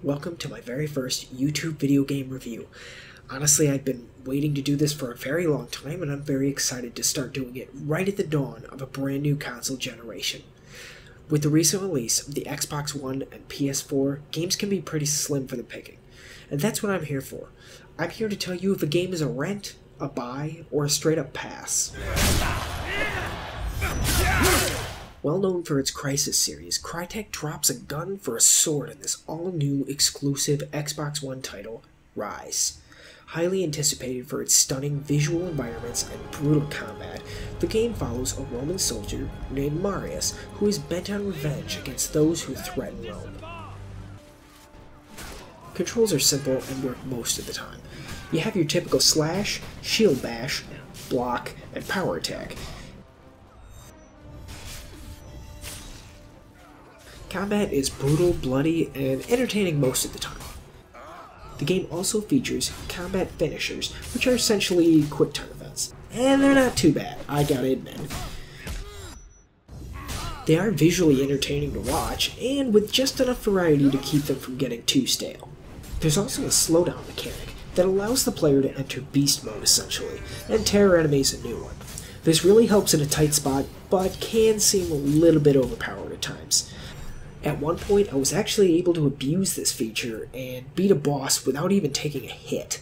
Welcome to my very first YouTube video game review. Honestly, I've been waiting to do this for a very long time, and I'm very excited to start doing it right at the dawn of a brand new console generation. With the recent release of the Xbox One and PS4, games can be pretty slim for the picking, and that's what I'm here for. I'm here to tell you if a game is a rent, a buy, or a straight-up pass. Well known for its Ryse series, Crytek drops a gun for a sword in this all-new exclusive Xbox One title, Ryse. Highly anticipated for its stunning visual environments and brutal combat, the game follows a Roman soldier named Marius who is bent on revenge against those who threaten Rome. Controls are simple and work most of the time. You have your typical slash, shield bash, block, and power attack. Combat is brutal, bloody, and entertaining most of the time. The game also features combat finishers, which are essentially quick-time events. And they're not too bad, I gotta admit. They are visually entertaining to watch, and with just enough variety to keep them from getting too stale. There's also a slowdown mechanic that allows the player to enter beast mode essentially, and terror enemies a new one. This really helps in a tight spot, but can seem a little bit overpowered at times. At one point, I was actually able to abuse this feature and beat a boss without even taking a hit.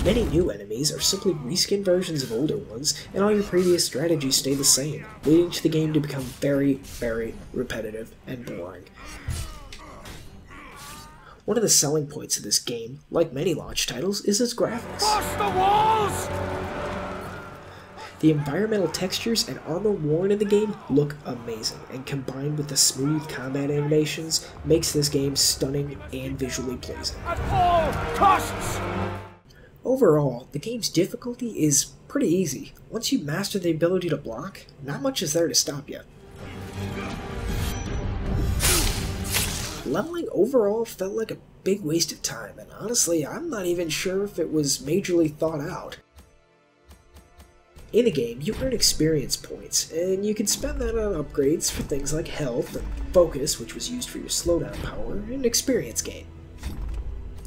Many new enemies are simply reskin versions of older ones, and all your previous strategies stay the same, leading to the game to become very, very repetitive and boring. One of the selling points of this game, like many launch titles, is its graphics. Bust the walls! The environmental textures and armor worn in the game look amazing, and combined with the smooth combat animations, makes this game stunning and visually pleasing. At all costs! Overall, the game's difficulty is pretty easy. Once you master the ability to block, not much is there to stop you. Leveling overall felt like a big waste of time, and honestly, I'm not even sure if it was majorly thought out. In the game, you earn experience points, and you can spend that on upgrades for things like health and focus, which was used for your slowdown power, and experience gain.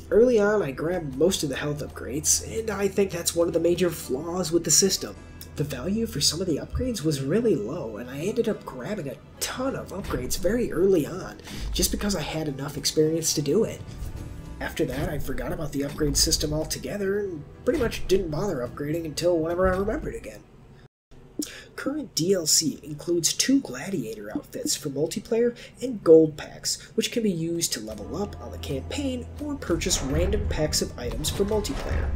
Early on, I grabbed most of the health upgrades, and I think that's one of the major flaws with the system. The value for some of the upgrades was really low, and I ended up grabbing a ton of upgrades very early on, just because I had enough experience to do it. After that, I forgot about the upgrade system altogether, and pretty much didn't bother upgrading until whenever I remembered again. Current DLC includes 2 gladiator outfits for multiplayer and gold packs, which can be used to level up on the campaign or purchase random packs of items for multiplayer.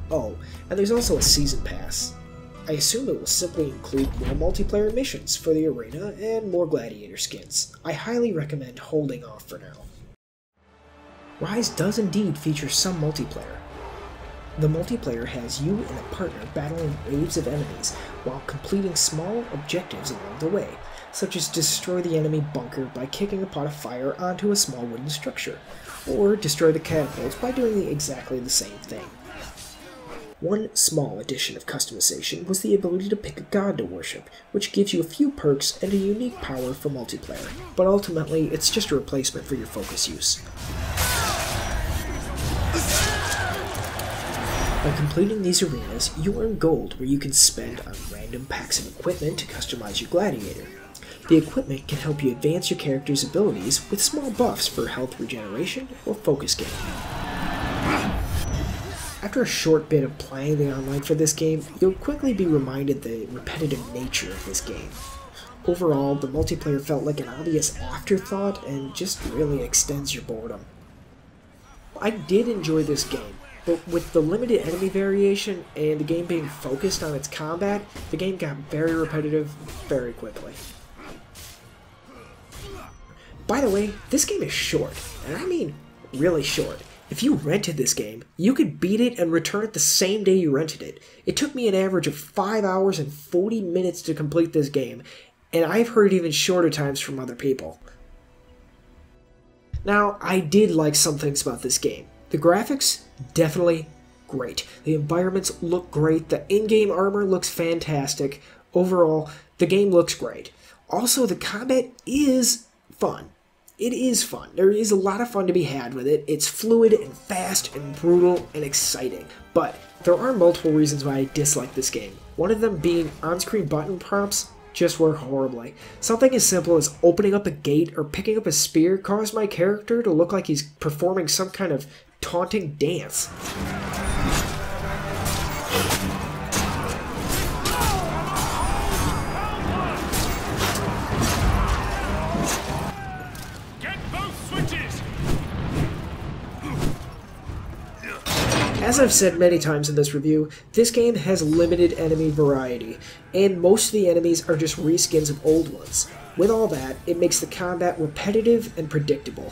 Oh, and there's also a season pass. I assume it will simply include more multiplayer missions for the arena and more gladiator skins. I highly recommend holding off for now. Ryse does indeed feature some multiplayer. The multiplayer has you and a partner battling waves of enemies while completing small objectives along the way, such as destroy the enemy bunker by kicking a pot of fire onto a small wooden structure, or destroy the catapults by doing exactly the same thing. One small addition of customization was the ability to pick a god to worship, which gives you a few perks and a unique power for multiplayer, but ultimately it's just a replacement for your focus use. By completing these arenas, you earn gold where you can spend on random packs of equipment to customize your gladiator. The equipment can help you advance your character's abilities with small buffs for health regeneration or focus gain. After a short bit of playing the online for this game, you'll quickly be reminded the repetitive nature of this game. Overall, the multiplayer felt like an obvious afterthought and just really extends your boredom. I did enjoy this game, but with the limited enemy variation and the game being focused on its combat, the game got very repetitive very quickly. By the way, this game is short, and I mean really short. If you rented this game, you could beat it and return it the same day you rented it. It took me an average of 5 hours and 40 minutes to complete this game, and I've heard even shorter times from other people. Now, I did like some things about this game. The graphics, definitely great. The environments look great. The in-game armor looks fantastic. Overall, the game looks great. Also, the combat is fun. It is fun. There is a lot of fun to be had with it. It's fluid and fast and brutal and exciting. But there are multiple reasons why I dislike this game. One of them being on-screen button prompts just work horribly. Something as simple as opening up a gate or picking up a spear caused my character to look like he's performing some kind of taunting dance. As I've said many times in this review, this game has limited enemy variety, and most of the enemies are just reskins of old ones. With all that, it makes the combat repetitive and predictable.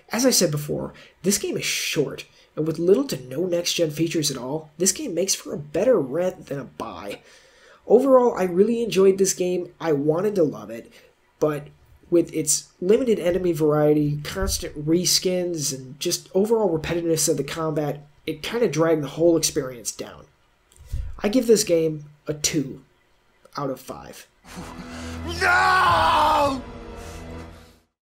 As I said before, this game is short, and with little to no next-gen features at all, this game makes for a better rent than a buy. Overall, I really enjoyed this game. I wanted to love it, but with its limited enemy variety, constant reskins, and just overall repetitiveness of the combat, it kind of dragged the whole experience down. I give this game a 2 out of 5. No!